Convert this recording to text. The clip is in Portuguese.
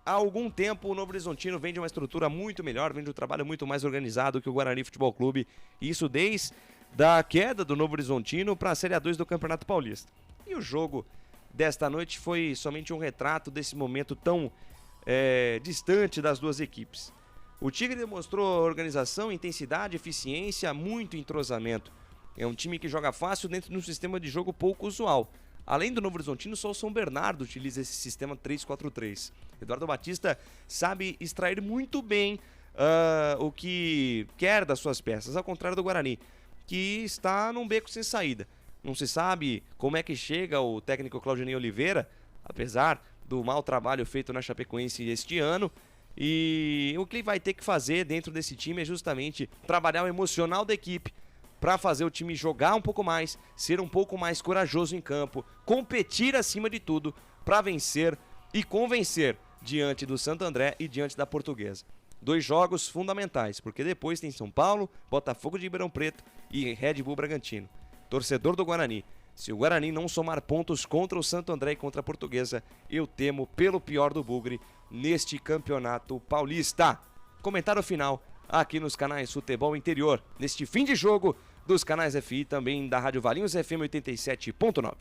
há algum tempo o Novo Horizontino vem de uma estrutura muito melhor, vem de um trabalho muito mais organizado que o Guarani Futebol Clube. Isso desde a queda do Novo Horizontino para a Série A2 do Campeonato Paulista. E o jogo desta noite foi somente um retrato desse momento tão distante das duas equipes. O Tigre demonstrou organização, intensidade, eficiência, muito entrosamento. É um time que joga fácil dentro de um sistema de jogo pouco usual. Além do Novo Horizontino, só o São Bernardo utiliza esse sistema 3-4-3. Eduardo Batista sabe extrair muito bem o que quer das suas peças, ao contrário do Guarani, que está num beco sem saída. Não se sabe como é que chega o técnico Claudinei Oliveira, apesar do mau trabalho feito na Chapecoense este ano. E o que ele vai ter que fazer dentro desse time é justamente trabalhar o emocional da equipe para fazer o time jogar um pouco mais, ser um pouco mais corajoso em campo, competir acima de tudo para vencer e convencer diante do Santo André e diante da Portuguesa. 2 jogos fundamentais, porque depois tem São Paulo, Botafogo de Ribeirão Preto e Red Bull Bragantino. Torcedor do Guarani, se o Guarani não somar pontos contra o Santo André e contra a Portuguesa, eu temo pelo pior do Bugre neste campeonato paulista. Comentário final aqui nos canais Futebol Interior, neste fim de jogo dos canais FI, também da Rádio Valinhos FM 87.9.